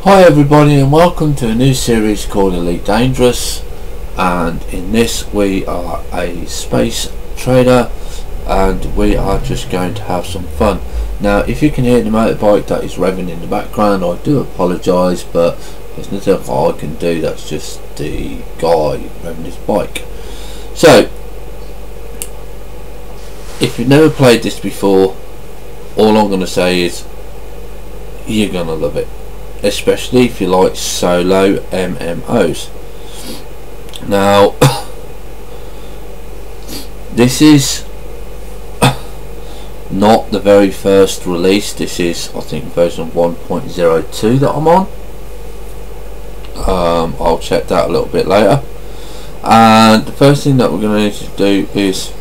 Hi everybody, and welcome to a new series called Elite Dangerous, and in this we are a space trader and we are just going to have some fun. Now if you can hear the motorbike that is revving in the background, I do apologise, but there's nothing I can do. That's just the guy revving his bike. So if you've never played this before, all I'm going to say is you're going to love it, especially if you like solo MMOs. Now this is not the very first release. This is, I think, version 1.02 that I'm on. I'll check that a little bit later. And the first thing that we're going to need to do is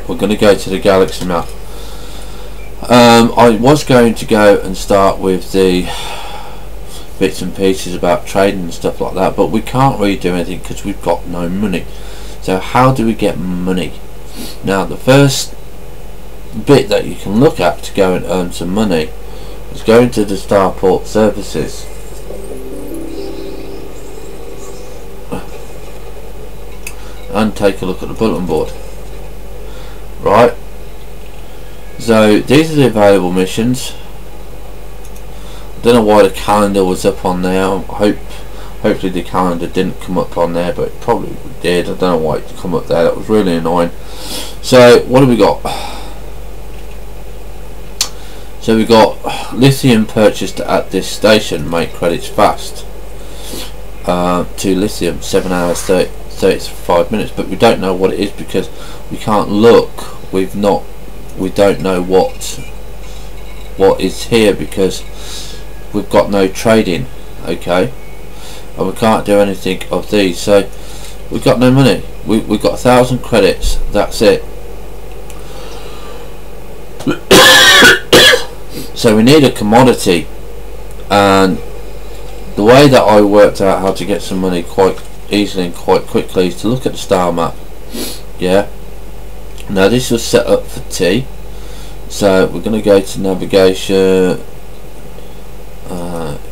we're going to go to the galaxy map. I was going to go and start with the bits and pieces about trading and stuff like that, but we can't really do anything because we've got no money. So how do we get money? Now the first bit that you can look at to go and earn some money is go into the Starport services and take a look at the bulletin board. Right, so these are the available missions. I don't know why the calendar was up on there. Hopefully the calendar didn't come up on there, but it probably did. I don't know why it come up there. That was really annoying. So what have we got? So we got lithium purchased at this station. Make credits fast. 2 lithium, 7 hours 35 minutes. But we don't know what it is because we can't look. We don't know what is here because we've got no trading, okay, and we can't do anything of these, so we've got no money. We've got 1,000 credits, that's it. So we need a commodity, and the way that I worked out how to get some money quite easily and quite quickly is to look at the star map. Yeah, now this was set up for T, so we're going to go to navigation.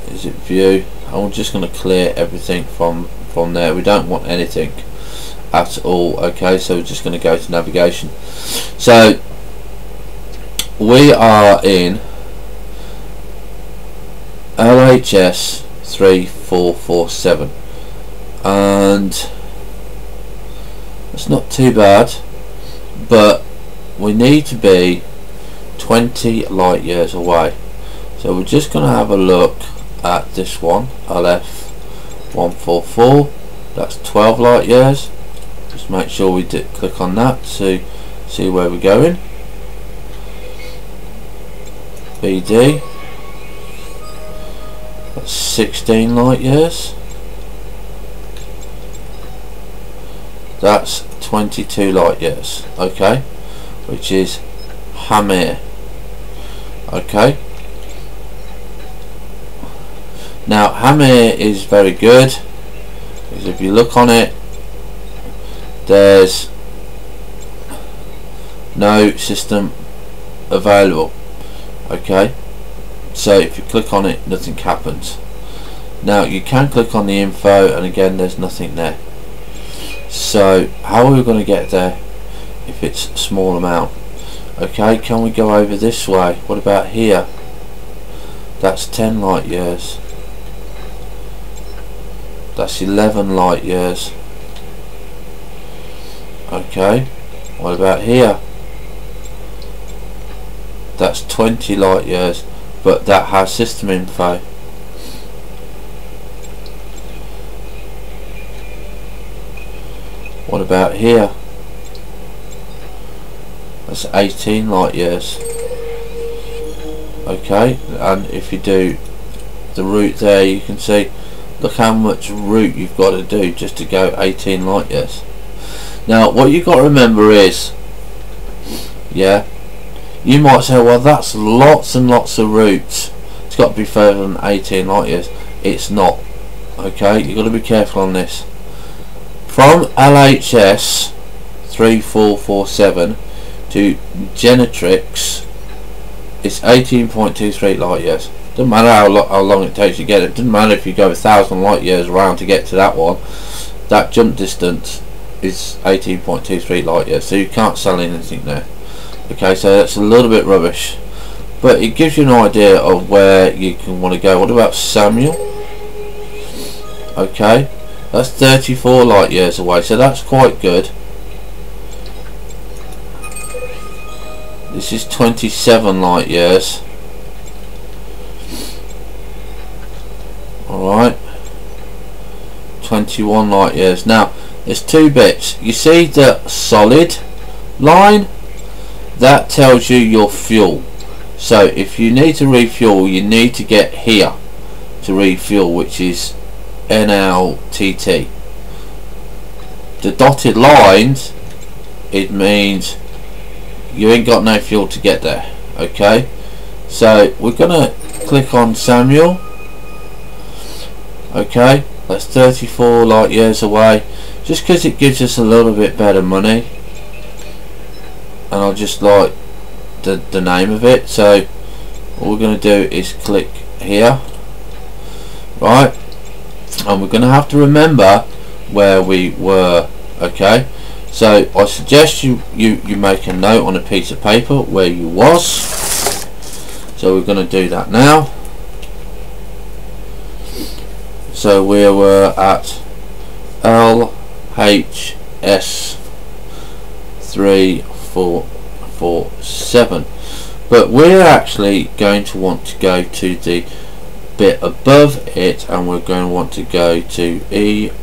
Is it view? I'm just going to clear everything from there. We don't want anything at all, okay, so we're just going to go to navigation. So we are in LHS 3447 and it's not too bad, but we need to be 20 light years away. So we're just going to have a look at this one, LF144. That's 12 light years. Just make sure we click on that to see where we're going. BD, that's 16 light years. That's 22 light years, okay, which is Hamir, okay. Now Hamir is very good because if you look on it, there's no system available, okay, so if you click on it nothing happens. Now you can click on the info and again there's nothing there. So how are we going to get there if it's a small amount? Okay, can we go over this way? What about here? That's 10 light years. That's 11 light years. Okay, what about here? That's 20 light years, but that has system info. What about here? That's 18 light years. Okay, and if you do the route there, you can see, look how much route you've got to do just to go 18 light years. Now what you've got to remember is, yeah, you might say, well that's lots and lots of routes, it's got to be further than 18 light years. It's not, okay, you've got to be careful on this. From LHS 3447 to Genetrix, it's 18.23 light years. Doesn't matter how long it takes you to get it. Doesn't matter if you go 1,000 light years around to get to that one. That jump distance is 18.23 light years, so you can't sell anything there. Okay, so that's a little bit rubbish, but it gives you an idea of where you can want to go. What about Samuel? Okay, that's 34 light years away, so that's quite good. This is 27 light years. Alright, 21 light years. Now there's two bits. You see the solid line? That tells you your fuel. So if you need to refuel, you need to get here to refuel, which is NLTT. The dotted lines, it means you ain't got no fuel to get there. Okay, so we're gonna click on Samuel. Okay, that's 34 light years away, just because it gives us a little bit better money, and I just like the name of it. So all we're going to do is click here, right, and we're going to have to remember where we were. Okay, so I suggest you make a note on a piece of paper where you was. So we're going to do that now. So we were at LHS 3447, but we're actually going to want to go to the bit above it, and we're going to want to go to ERAVATE.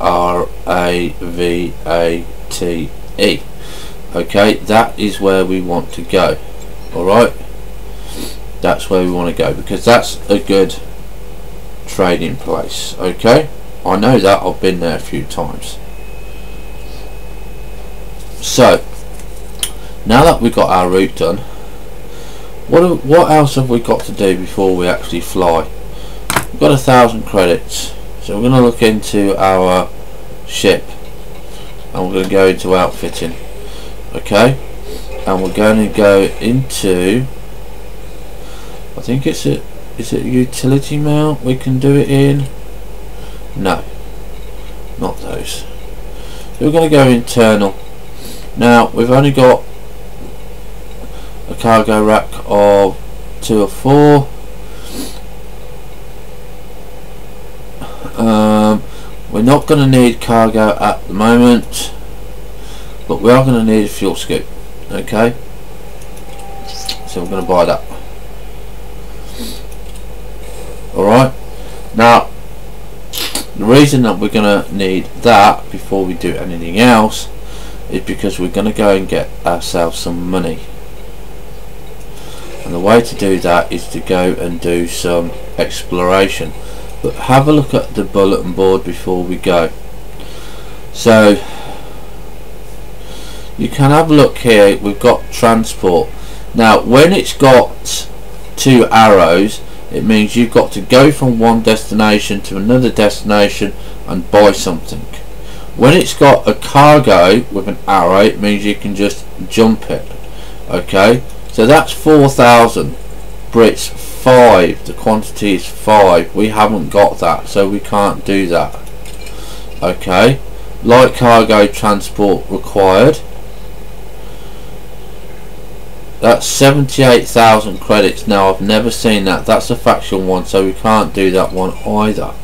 Okay, that is where we want to go. Alright, that's where we want to go, because that's a good trading place. Okay, I know that, I've been there a few times. So now that we've got our route done, what else have we got to do before we actually fly? We've got 1,000 credits, so we're going to look into our ship, and we're going to go into outfitting. Okay, and we're going to go into, I think is it utility mount we can do it in? No, not those. So we're going to go internal. Now we've only got a cargo rack of 2 or 4. We're not going to need cargo at the moment, but we are going to need a fuel scoop. Okay, so we're going to buy that. Alright, now the reason that we're going to need that before we do anything else is because we're going to go and get ourselves some money, and the way to do that is to go and do some exploration. But have a look at the bulletin board before we go. So you can have a look here. We've got transport. Now when it's got 2 arrows, it means you've got to go from one destination to another destination and buy something. When it's got a cargo with an arrow, it means you can just jump it. Okay, so that's 4,000 Brits. 5, the quantity is 5. We haven't got that, so we can't do that. Okay, light cargo transport required. That's 78,000 credits. Now I've never seen that. That's a faction one, so we can't do that one either.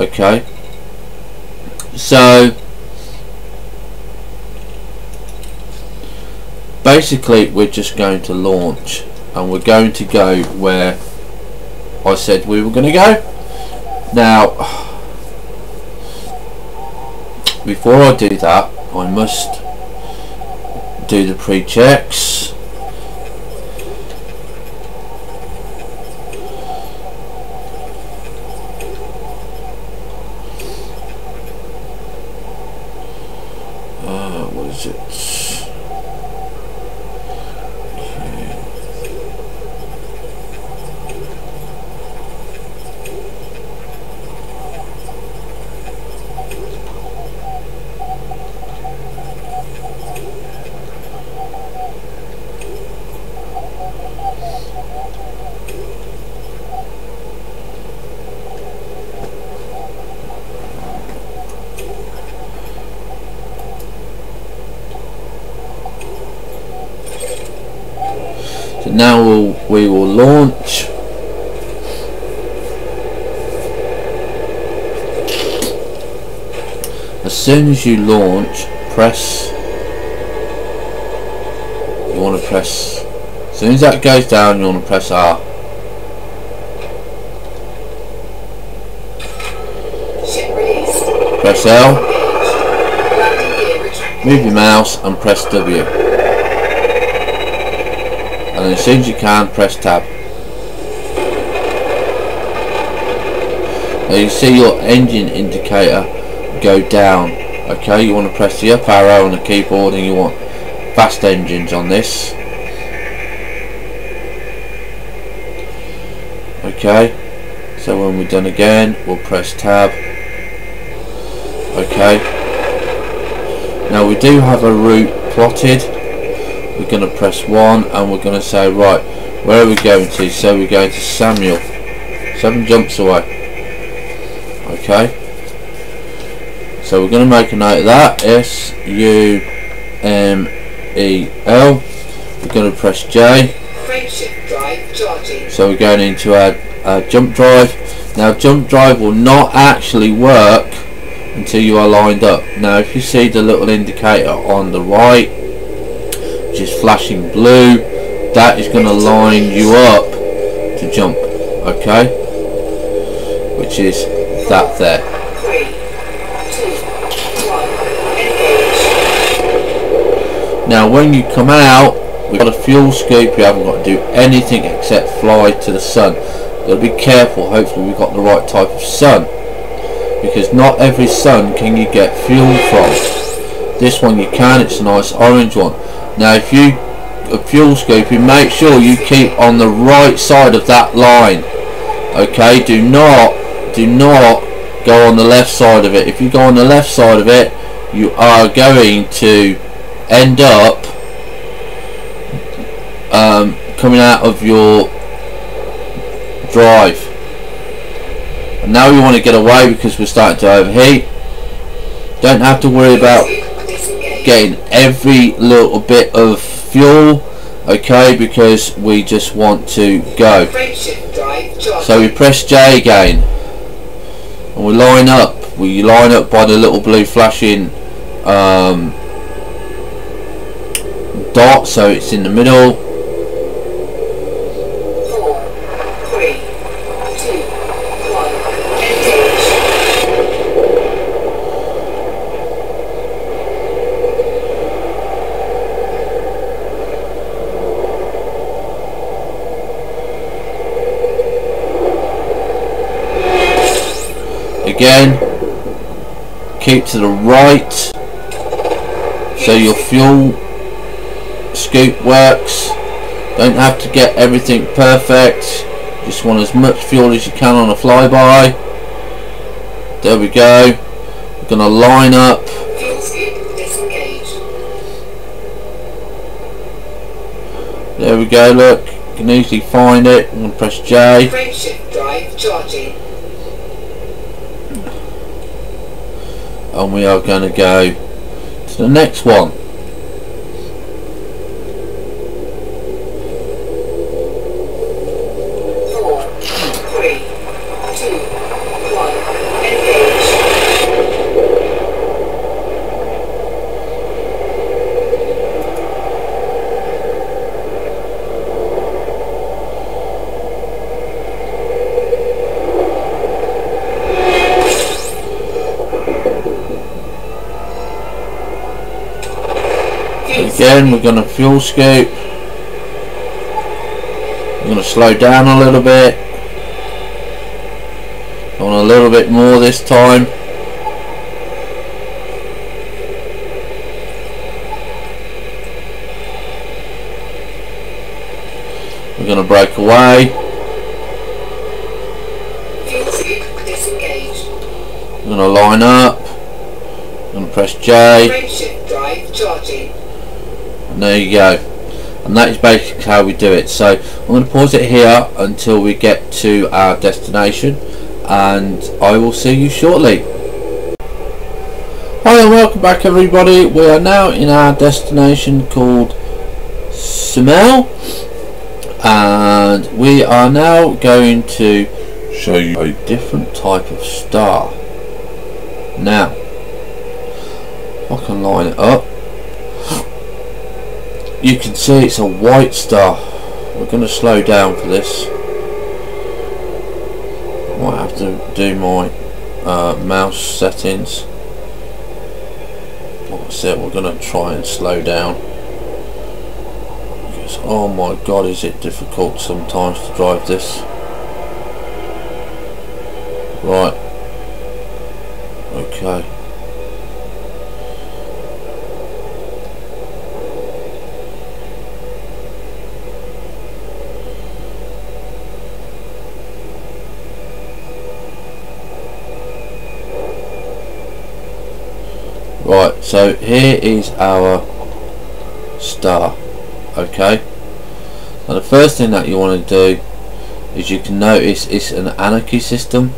Okay, so basically we're just going to launch, and we're going to go where I said we were going to go. Now before I do that, I must do the pre-checks. What is it? So now we will launch. As soon as you launch, press. You want to press. As soon as that goes down, you want to press R. Press L. Move your mouse and press W. And as soon as you can, press Tab. Now you see your engine indicator go down. Okay, you want to press the up arrow on the keyboard and you want fast engines on this. Okay, so when we're done again, we'll press Tab. Okay, now we do have a route plotted. We're going to press 1 and we're going to say, right, where are we going to? So we're going to Samuel, 7 jumps away. Okay, so we're going to make a note of that, S-U-M-E-L. We're going to press J. So we're going into our jump drive. Now jump drive will not actually work until you are lined up. Now if you see the little indicator on the right which is flashing blue, that is going to line you up to jump. Okay, which is that there. 3, 2, 1, engage. Now when you come out, we've got a fuel scoop. You haven't got to do anything except fly to the sun. You've got to be careful. Hopefully we've got the right type of sun, because not every sun can you get fuel from. This one you can. It's a nice orange one. Now if you are fuel scooping, make sure you keep on the right side of that line. Okay, do not go on the left side of it. If you go on the left side of it, you are going to end up coming out of your drive. And now we want to get away because we're starting to overheat. Don't have to worry about getting every little bit of fuel, okay, because we just want to go. So we press J again and we line up. We line up by the little blue flashing dot, so it's in the middle. 4, 3, 2, 1, engage. Again, keep to the right so your fuel scoop works. Don't have to get everything perfect, just want as much fuel as you can on a flyby. There we go. We're going to line up. Fuel scoop disengaged. There we go, look, you can easily find it. I'm going to press J. Frameshift drive charging. And we are going to go to the next one. 4, 3, 2, 1, engage. Again, we're going to fuel scoop. We're going to slow down a little bit. On a little bit more this time. We're going to break away. Fuel scoop disengaged. We're going to line up. We're going to press J. Frameshift drive charging. And there you go. And that is basically how we do it. So I'm going to pause it here until we get to our destination, and I will see you shortly. Hi and welcome back everybody. We are now in our destination called Samuel, And we are now going to show you a different type of star. Now, if I can line it up, you can see it's a white star. We're going to slow down for this. Might have to do my mouse settings. That's it, we're going to try and slow down. Because, oh my god, is it difficult sometimes to drive this. Right. Okay. Right, so here is our star. Okay. Now the first thing that you want to do is, you can notice it's an anarchy system.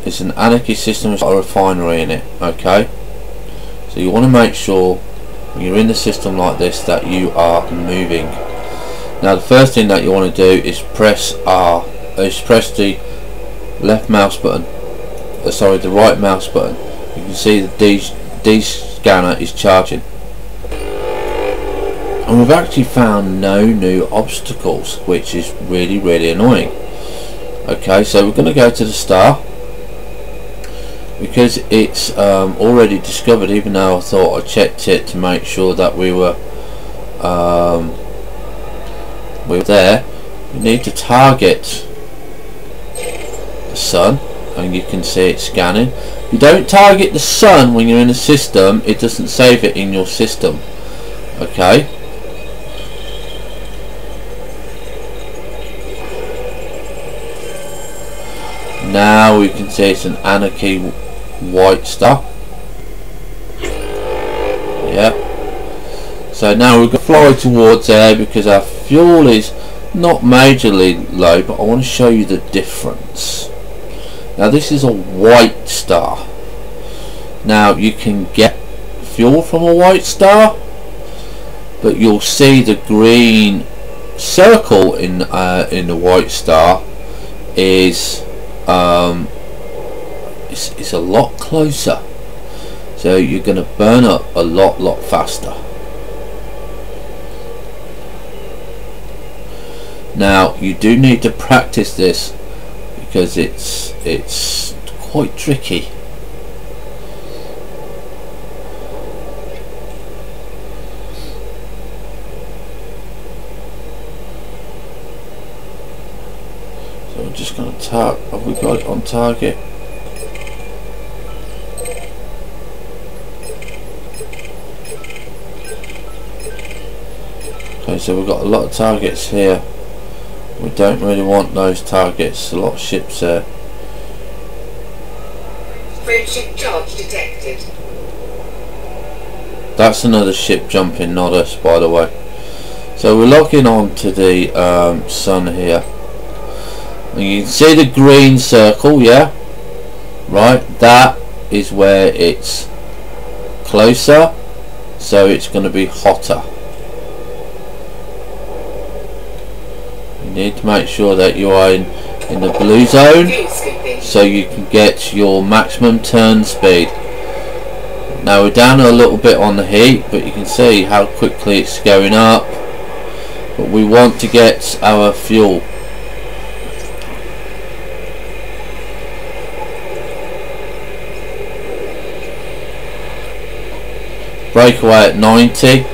It's an anarchy system, it's got a refinery in it. Okay. So you want to make sure when you're in the system like this that you are moving. Now the first thing that you want to do is press R. Press the left mouse button. Sorry, the right mouse button. You can see the D scanner is charging. And we've actually found no new obstacles, which is really annoying. Okay, so we're going to go to the star because it's already discovered, even though I thought I checked it to make sure that we were there. We need to target the sun, and you can see it scanning. You don't target the sun when you're in the system, it doesn't save it in your system. Okay. Now we can see it's an anarchy white star. Yeah. So now we're going to fly towards there because our fuel is not majorly low, but I want to show you the difference. Now this is a white star. Now you can get fuel from a white star, but you'll see the green circle in the white star is it's a lot closer. So you're going to burn up a lot faster. Now you do need to practice this because it's quite tricky. So we're just going to have we got it on target? Okay, so we've got a lot of targets here. We don't really want those targets, a lot of ships there. Friendship charge detected. That's another ship jumping, not us, by the way. So we're locking on to the sun here. And you can see the green circle, yeah? Right, that is where it's closer, so it's going to be hotter. You need to make sure that you are in the blue zone so you can get your maximum turn speed. Now we're down a little bit on the heat, but you can see how quickly it's going up. But we want to get our fuel. Breakaway at 90.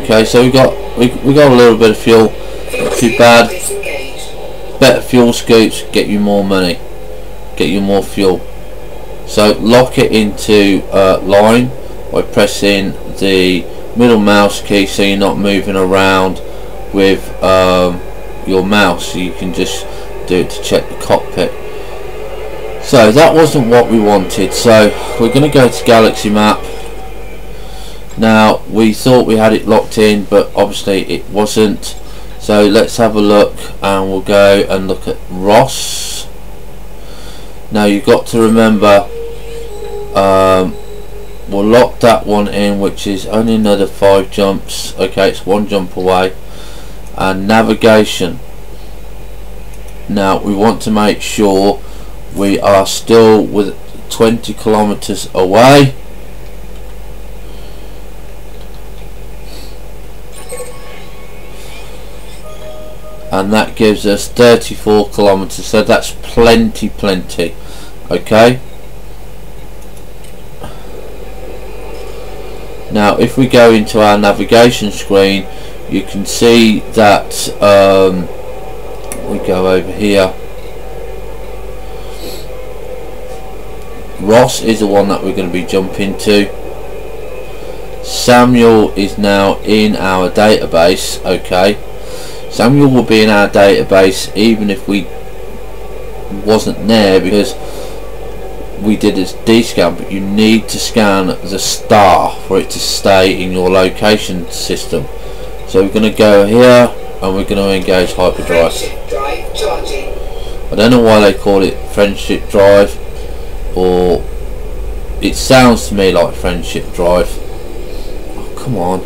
Okay, so we got a little bit of fuel, not too bad. Better fuel scoops get you more money, get you more fuel. So lock it into line by pressing the middle mouse key, so you're not moving around with your mouse. You can just do it to check the cockpit. So that wasn't what we wanted, so we're going to go to Galaxy Map. Now we thought we had it locked in, but obviously it wasn't. So let's have a look, and we'll go and look at Ross. Now you've got to remember we'll lock that one in, which is only another 5 jumps. Okay, it's 1 jump away. And navigation. Now we want to make sure we are still with 20 kilometers away. And that gives us 34 kilometers, so that's plenty. Okay, now if we go into our navigation screen, you can see that we go over here. Ross is the one that we're going to be jumping to. Samuel is now in our database. Okay, Samuel will be in our database even if we wasn't there, because we did a D-scan, but you need to scan the star for it to stay in your location system. So we're going to go here and we're going to engage hyperdrive. Friendship drive charging. I don't know why they call it friendship drive, or it sounds to me like friendship drive. Oh, come on.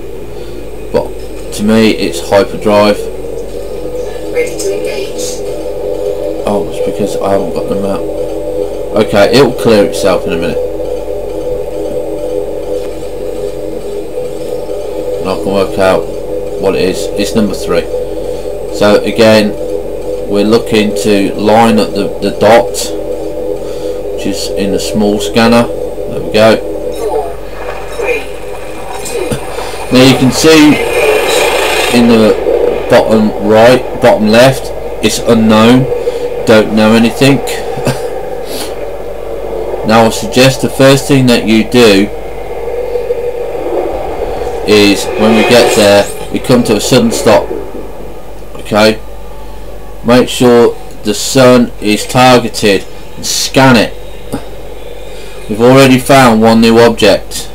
But to me it's hyperdrive. Ready to engage. Oh, it's because I haven't got the map. Okay, it will clear itself in a minute. And I can work out what it is. It's number 3. So again, we're looking to line up the dot, which is in the small scanner. There we go. 4, 3, 2. Now you can see in the bottom right, bottom left, it's unknown. Don't know anything. Now I suggest the first thing that you do is, when we get there, we come to a sudden stop. Okay, make sure the sun is targeted and scan it. We've already found 1 new object.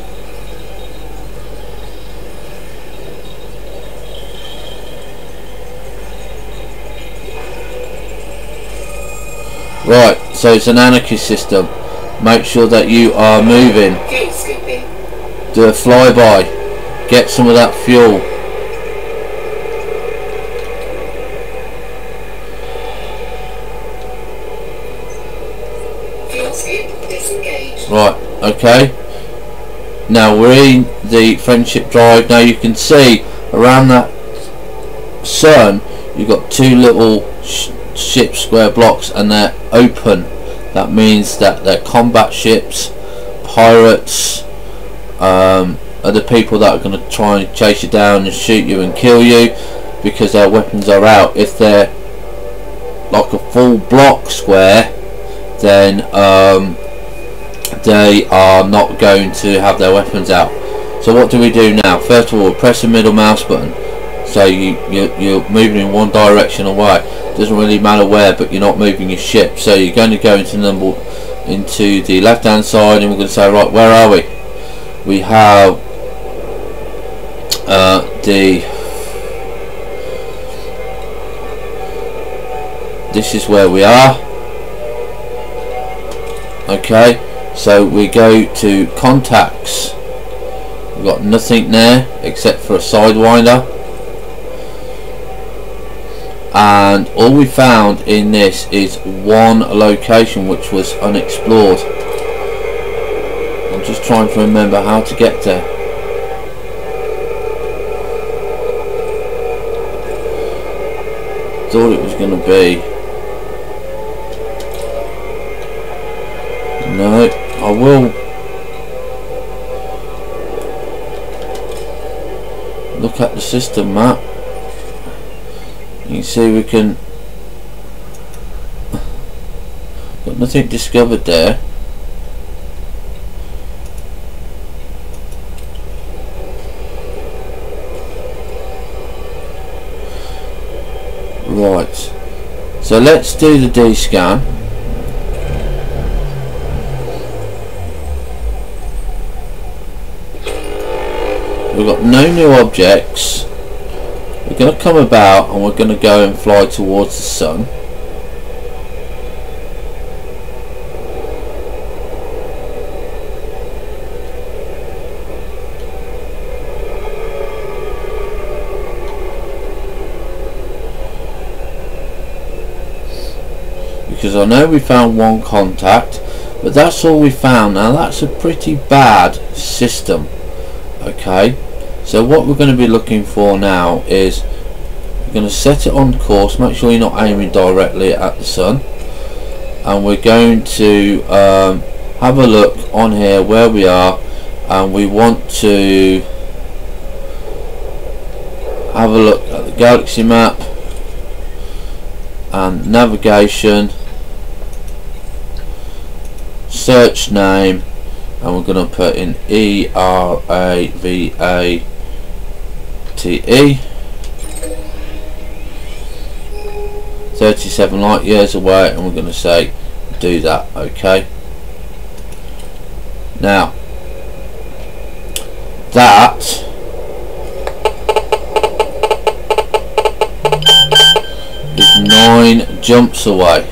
Right, so it's an anarchy system. Make sure that you are moving. Fuel scooping. Do a flyby. Get some of that fuel. Fuel scoop disengaged. Right, okay. Now we're in the friendship drive. Now you can see around that sun you've got 2 little ship square blocks, and they're open. That means that they're combat ships, pirates, other people that are going to try and chase you down and shoot you and kill you, because their weapons are out. If they're like a full block square, then they are not going to have their weapons out. So what do we do now? First of all, press the middle mouse button. So you're moving in one direction away. Doesn't really matter where, but you're not moving your ship. So you're going to go into the left hand side, and we're going to say, right, where are we? We have this is where we are. Okay, so we go to contacts. We've got nothing there except for a sidewinder. And all we found in this is 1 location which was unexplored. I'm just trying to remember how to get there. Thought it was going to be. No, I will look at the system map. You can see we can, got nothing discovered there. Right, so let's do the D-scan. We've got no new objects. We're going to come about and we're going to go and fly towards the sun. because I know we found one contact, but that's all we found. Now that's a pretty bad system. Okay, so what we're going to be looking for now is we're going to set it on course, make sure you're not aiming directly at the sun, and we're going to have a look on here where we are, and we want to have a look at the galaxy map and navigation, search name, and we're going to put in ERAVATE, 37 light years away, and we're going to say do that. Okay, now that is 9 jumps away.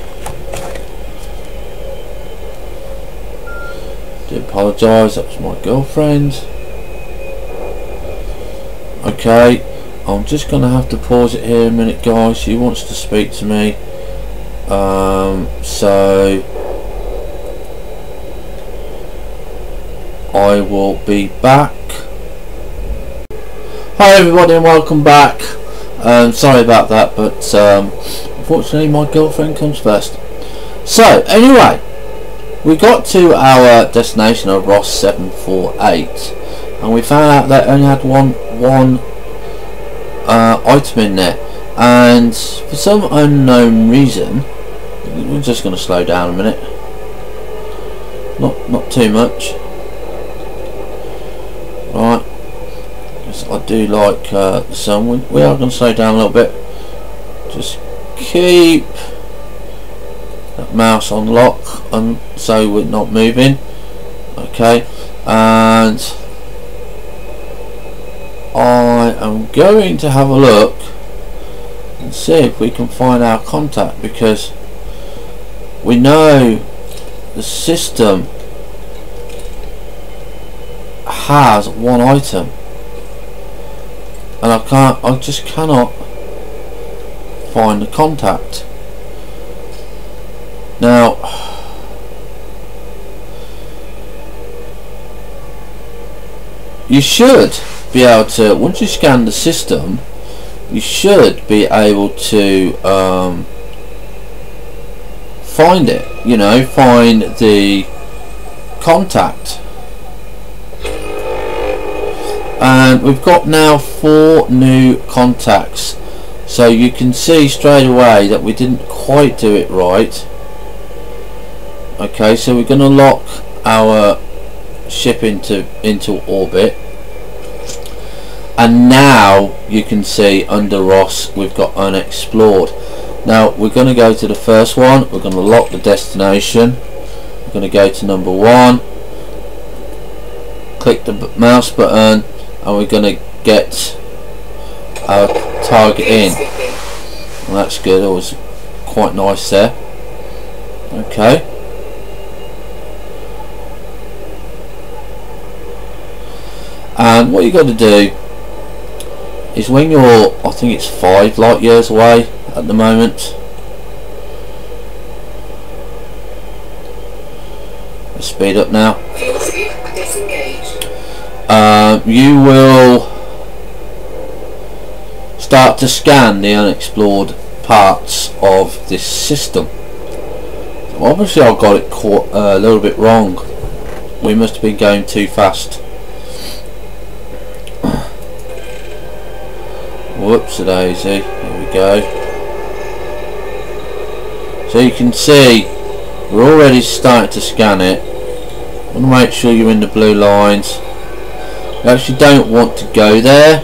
Do apologise, that was my girlfriend. Okay, I'm just going to have to pause it here a minute, guys. She wants to speak to me, so I will be back. Hi everybody and welcome back. Sorry about that, but unfortunately my girlfriend comes first. So anyway, we got to our destination of Ross 748, and we found out that it only had one item in there, and for some unknown reason, we're just going to slow down a minute, not too much, right, because I do like the sun. We are going to slow down a little bit, just keep that mouse on lock and so we're not moving. Okay, and I am going to have a look and see if we can find our contact, because we know the system has one item and I just cannot find the contact. Now you should be able to, once you scan the system, you should be able to find it, you know, find the contact. And we've got now 4 new contacts, so you can see straight away that we didn't quite do it right. Okay, so we're going to lock our ship into orbit, and now you can see under Ross we've got unexplored. Now we're going to go to the first one, we're going to lock the destination, we're going to go to number 1, click the mouse button, and we're going to get our target in. Well, that's good, it was quite nice there. Okay, and what you got to do is, when you're, I think it's 5 light years away at the moment, let's speed up now, you will start to scan the unexplored parts of this system. Obviously I got it caught a little bit wrong, we must have been going too fast. Whoops a daisy, here we go. So you can see we're already starting to scan it. I want to make sure you're in the blue lines. You actually don't want to go there.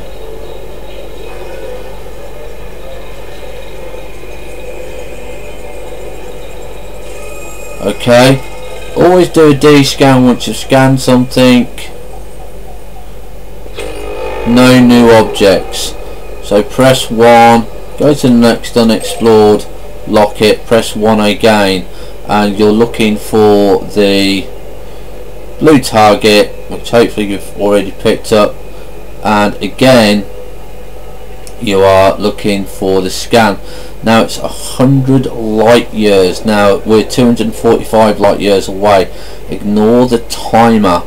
Okay, always do a D-scan once you've scanned something. No new objects. So press 1, go to the next unexplored, lock it, press 1 again, and you're looking for the blue target, which hopefully you've already picked up, and again you are looking for the scan. Now it's 100 light years. Now we're 245 light years away. Ignore the timer.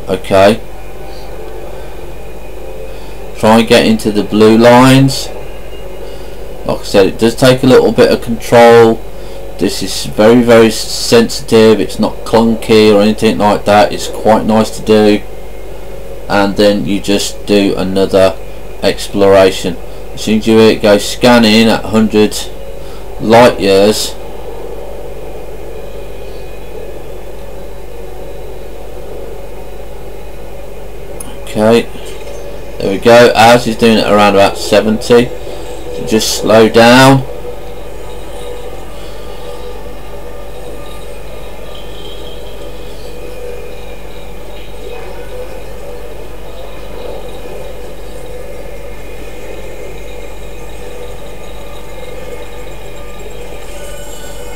Okay. Try and get into the blue lines. Like I said, it does take a little bit of control. This is very, very sensitive. It's not clunky or anything like that. It's quite nice to do. And then you just do another exploration. As soon as you hear it go scanning at 100 light years, okay, there we go. Ours is doing it around about 70. So just slow down.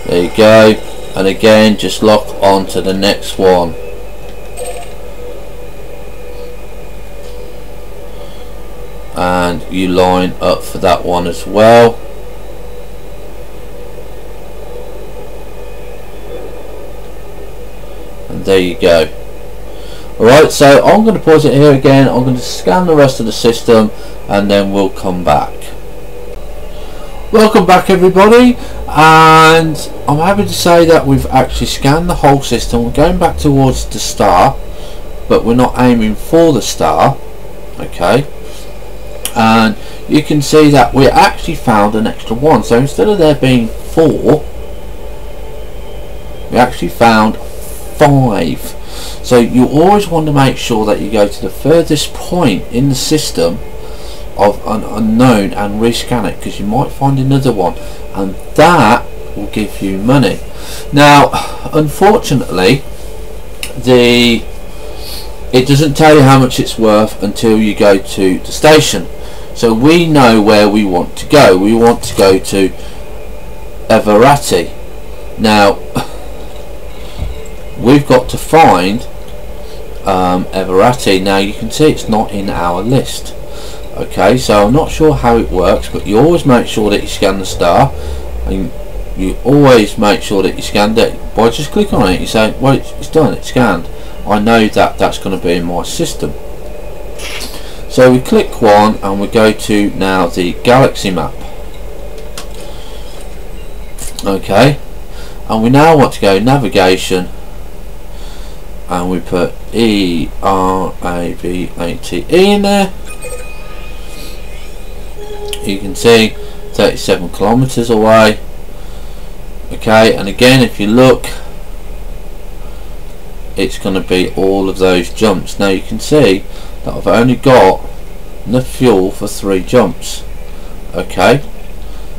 There you go, and again just lock on to the next one. And you line up for that one as well. And there you go. Alright, so I'm going to pause it here again. I'm going to scan the rest of the system and then we'll come back. Welcome back everybody, and I'm happy to say that we've actually scanned the whole system. We're going back towards the star, but we're not aiming for the star. Okay, and you can see that we actually found an extra one. So instead of there being 4, we actually found 5. So you always want to make sure that you go to the furthest point in the system of an unknown and rescan it, because you might find another one, and that will give you money. Now unfortunately it doesn't tell you how much it's worth until you go to the station. So we know where we want to go. We want to go to Everati. Now we've got to find Everati. Now you can see it's not in our list. Okay, so I'm not sure how it works, but you always make sure that you scan the star, and you always make sure that you scanned it by just clicking on it. You say, well, it's done, it's scanned. I know that that's going to be in my system. So we click one and we go to now the galaxy map. Okay, and we now want to go navigation, and we put ERAVATE in there. You can see 37 kilometers away. Okay, and again if you look, it's going to be all of those jumps. Now you can see that I've only got enough fuel for 3 jumps. Okay,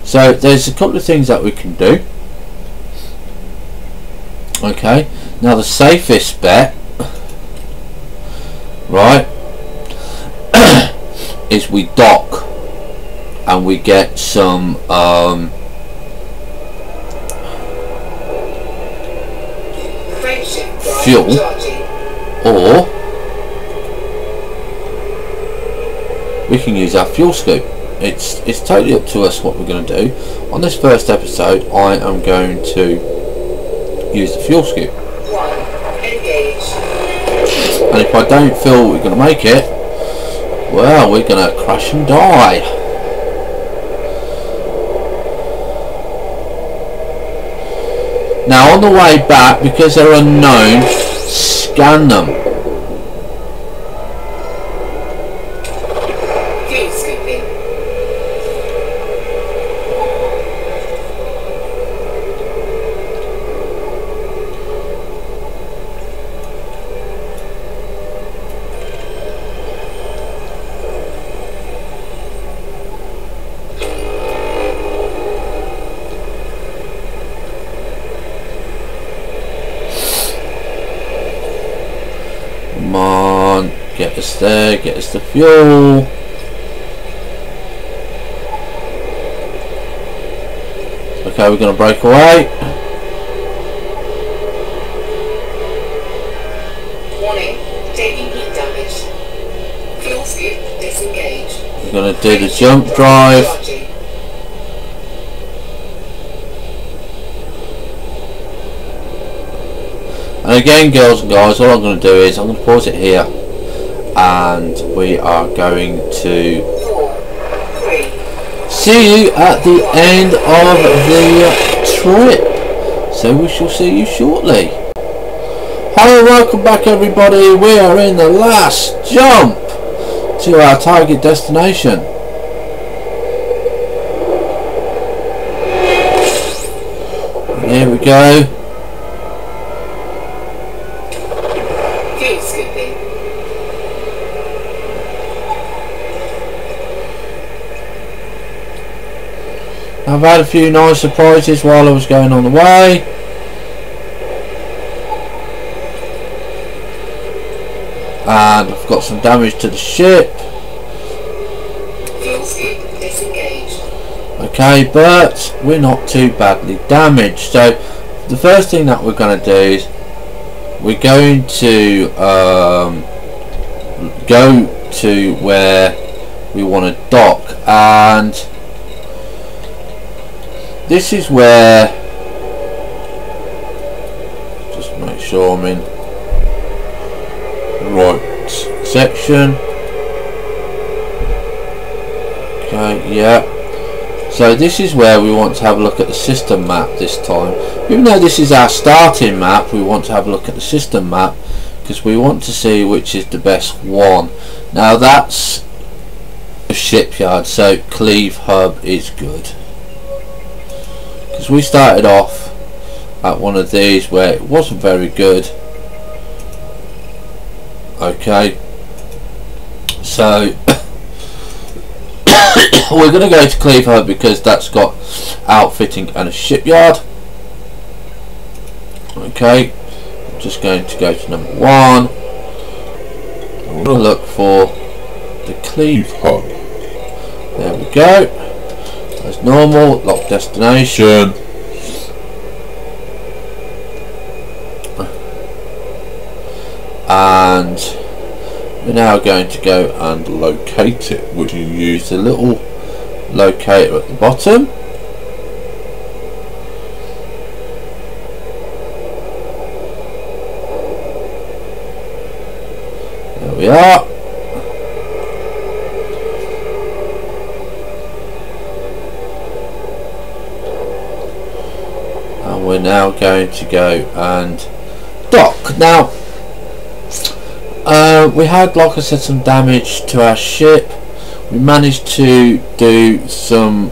so there's a couple of things that we can do. Okay, now the safest bet, right, is we dock and we get some fuel, or we can use our fuel scoop. It's totally up to us what we're going to do. On this first episode I am going to use the fuel scoop, and if I don't feel we're going to make it, well, we're going to crash and die. Now on the way back, because they're unknown, scan them. Fuel scooping. Come on, get us there, get us the fuel. Okay, we're going to break away. Warning, taking heat damage. Fuel scoop disengaged. We're going to do the jump drive. And again, girls and guys, all I'm going to do is I'm going to pause it here, and we are going to 4, 3, see you at the end of the trip. So we shall see you shortly. Hi, welcome back everybody. We are in the last jump to our target destination. Here we go. fuel scooping. I've had a few nice surprises while I was going on the way. And I've got some damage to the ship. Fuel scoop disengaged. Okay, but we're not too badly damaged. So the first thing that we're going to do is we're going to go to where we want to dock, and this is where, just make sure I'm in the right section. Okay, yeah. So this is where we want to have a look at the system map this time. Even though this is our starting map, we want to have a look at the system map because we want to see which is the best one. Now that's the shipyard, so Cleve Hub is good. Because we started off at one of these where it wasn't very good. Okay, so we're going to go to Cleve Hub because that's got outfitting and a shipyard. Okay, I'm just going to go to number 1. I'm going to look for the Cleve Hub. There we go. As normal, lock destination. And we're now going to go and locate it, which you use the little locator at the bottom. There we are. And we're now going to go and dock. Now we had, like I said, some damage to our ship. We managed to do some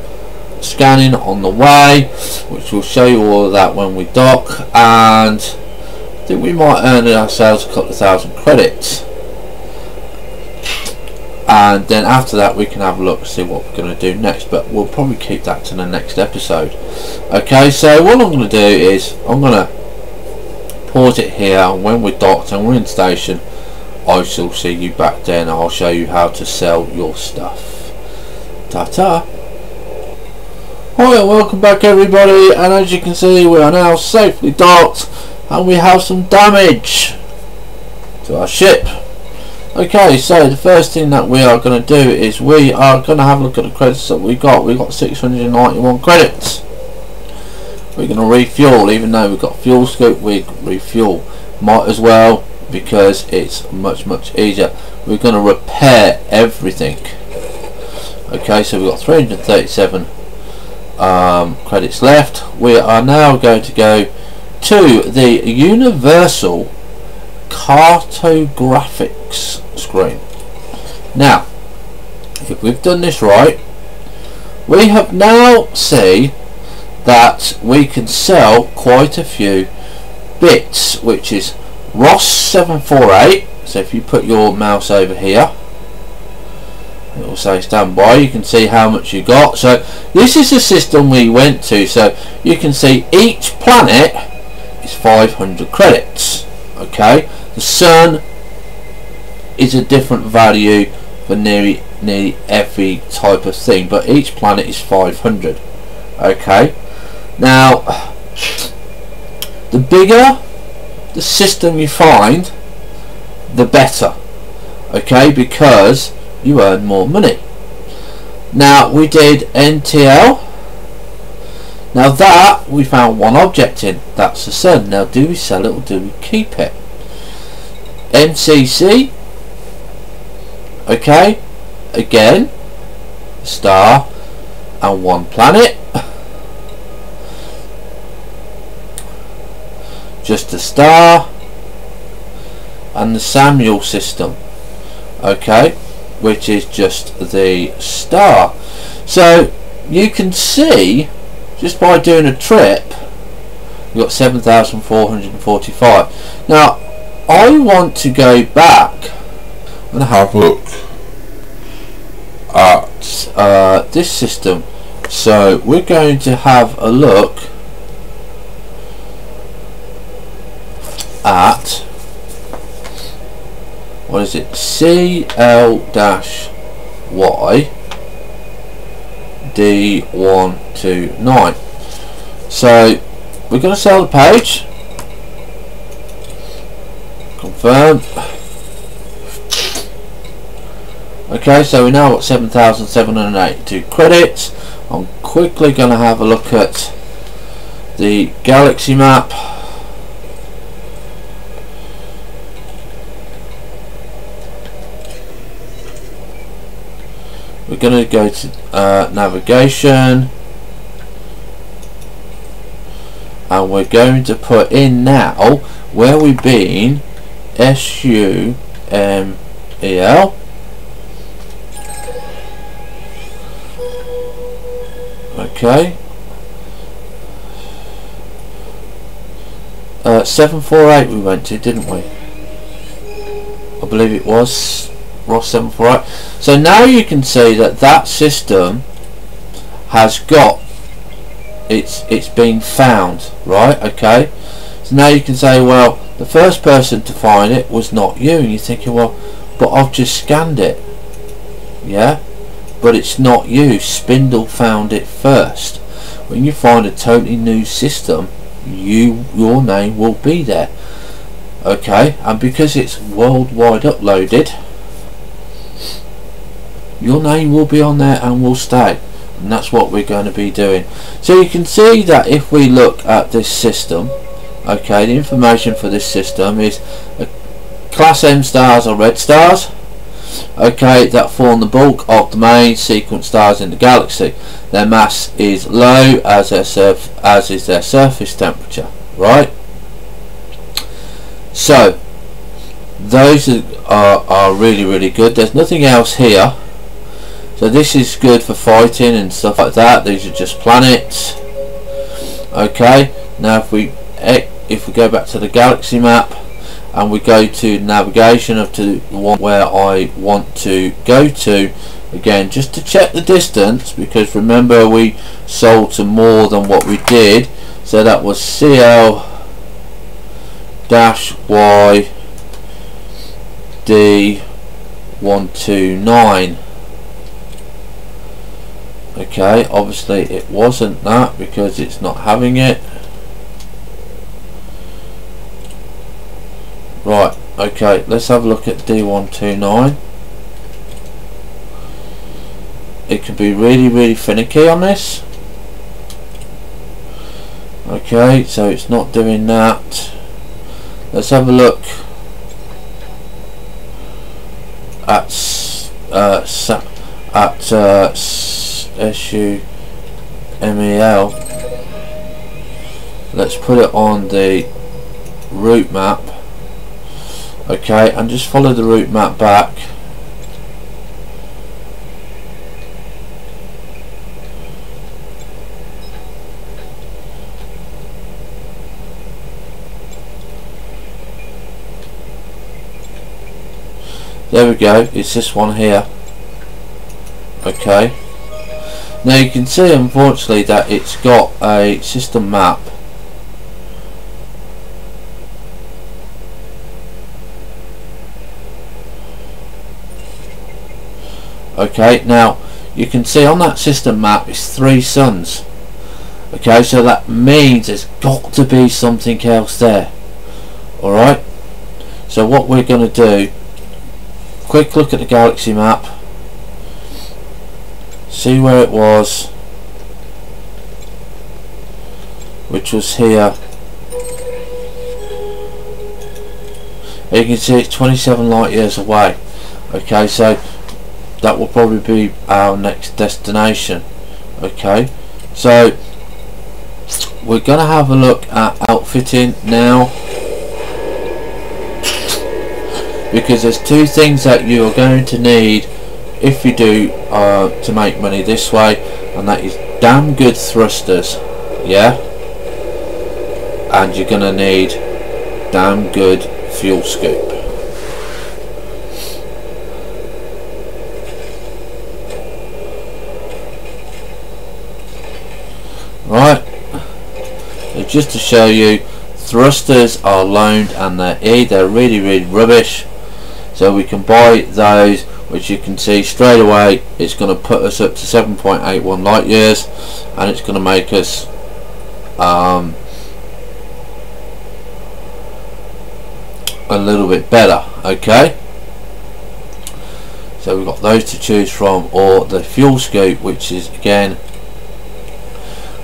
scanning on the way, which we'll show you all of that when we dock, and I think we might earn ourselves a couple of thousand credits, and then after that we can have a look and see what we're going to do next, but we'll probably keep that to the next episode. Okay, so what I'm going to do is I'm going to pause it here, and when we're docked and we're in station, I shall see you back then. I'll show you how to sell your stuff. Ta-ta. Hi and welcome back everybody, and as you can see we are now safely docked and we have some damage to our ship. Okay, so the first thing that we are going to do is we are going to have a look at the credits that we got. We got 691 credits. We're going to refuel. Even though we've got fuel scoop, we refuel. Might as well, because it's much easier. We're going to repair everything. Okay, so we've got 337 credits left. We are now going to go to the Universal Cartographics screen. Now, if we've done this right, we have now see that we can sell quite a few bits, which is Ross 748. So if you put your mouse over here, it will say stand by. You can see how much you got. So this is the system we went to, so you can see each planet is 500 credits. Okay, the sun is a different value for nearly every type of thing, but each planet is 500. Okay, now the bigger the system you find, the better. Okay, because you earn more money. Now we did NTL, Now that we found one object in, that's the sun. Now do we sell it or do we keep it? MCC, okay, again, star and one planet, just a star, and the Samuel system, okay, which is just the star. So you can see just by doing a trip you've got 7,445. now I want to go back and have a look at this system, so we're going to have a look at, what is it, CL-Y D129. So we're going to sell the page, confirm. Okay, so we now got 7,782 credits. I'm quickly going to have a look at the galaxy map. We're going to go to navigation, and we're going to put in now where we've been, SUMEL. Okay, 748 we went to, didn't we? I believe it was Ross 748. So now you can see that that system has got it's been found, right? Okay, so now you can say, well, the first person to find it was not you, and you're thinking, well, but I've just scanned it, yeah, but it's not you. Spindle found it first. When you find a totally new system, your name will be there, okay, and because it's worldwide uploaded, your name will be on there and will stay, and that's what we're going to be doing. So you can see that if we look at this system, okay, the information for this system is class M stars or red stars, okay, that form the bulk of the main sequence stars in the galaxy. Their mass is low as is their surface temperature, right? So those are really, really good. There's nothing else here, so this is good for fighting and stuff like that. These are just planets. Okay, now if we go back to the galaxy map and we go to navigation up to the one where I want to go to, again just to check the distance, because remember we sold to more than what we did, so that was CL-Y D129. okay, obviously it wasn't that because it's not having it. Right, okay, let's have a look at D129. It can be really, really finicky on this. Okay, so it's not doing that. Let's have a look at SUMEL. Let's put it on the route map. Okay, and just follow the route map back. There we go, it's this one here. Okay, now you can see unfortunately that it's got a system map. Okay, now you can see on that system map it's 3 suns. Okay, so that means there's got to be something else there. Alright, so what we're going to do, quick look at the galaxy map, see where it was, which was here. You can see it's 27 light years away. Okay, so that will probably be our next destination. Okay, so we're going to have a look at outfitting now, because there's two things that you are going to need if you do to make money this way, and that is damn good thrusters, yeah, and you're going to need damn good fuel scoop. Right, so just to show you, thrusters are loaned and they're really rubbish, so we can buy those, which you can see straight away it's going to put us up to 7.81 light years, and it's going to make us a little bit better. Okay, so we've got those to choose from, or the fuel scoop, which is again,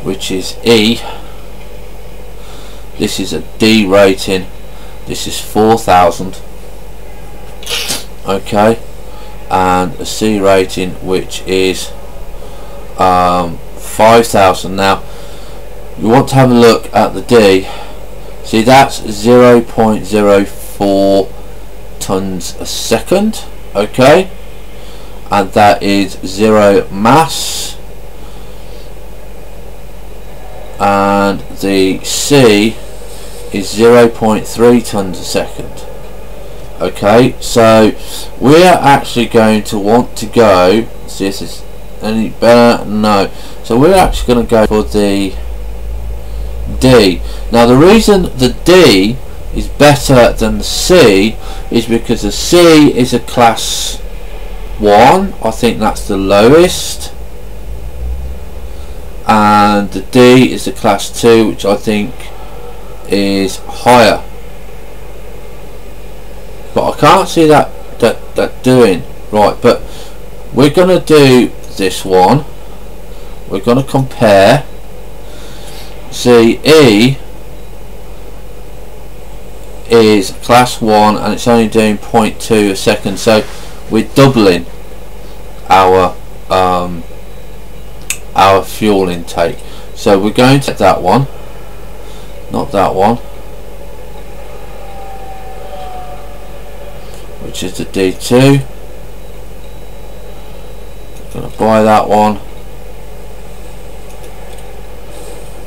which is E. This is a D rating, this is 4,000. Okay, and a C rating, which is 5,000. Now you want to have a look at the D. See, that's 0.04 tons a second. Okay, and that is 0 mass. And the C is 0.3 tons a second. Okay, so we are actually going to want to go, see if this is any better, no, so we're actually going to go for the D. Now the reason the D is better than the C is because the C is a class 1, I think that's the lowest, and the D is a class 2, which I think is higher, but I can't see that doing right. But we're going to do this one, we're going to compare. See, E is class 1 and it's only doing 0.2 a second, so we're doubling our fuel intake. So we're going to that one, not that one, which is the D2. I'm going to buy that one.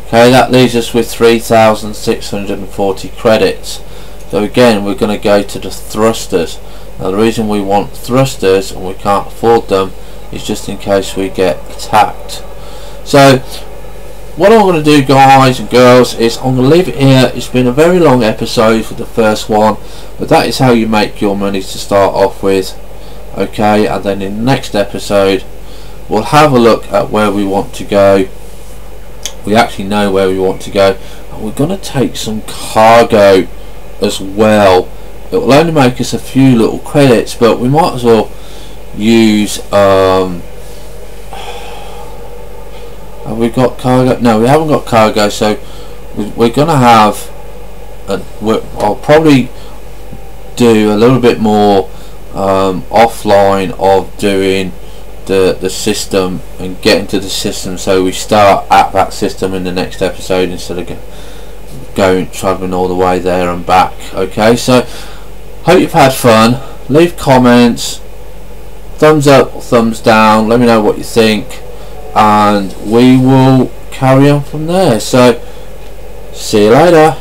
Okay, that leaves us with 3,640 credits. So again, we're going to go to the thrusters. Now the reason we want thrusters and we can't afford them is just in case we get attacked. So what I'm going to do, guys and girls, is I'm going to leave it here. It's been a very long episode for the first one, but that is how you make your money to start off with. Okay, and then in the next episode we'll have a look at where we want to go. We actually know where we want to go, and we're going to take some cargo as well. It will only make us a few little credits, but we might as well use have we got cargo? No, we haven't got cargo, so we're going to have I'll probably do a little bit more offline of doing the system and get into the system, so we start at that system in the next episode instead of traveling all the way there and back. Okay, so hope you've had fun. Leave comments, thumbs up or thumbs down, let me know what you think, and we will carry on from there. So see you later.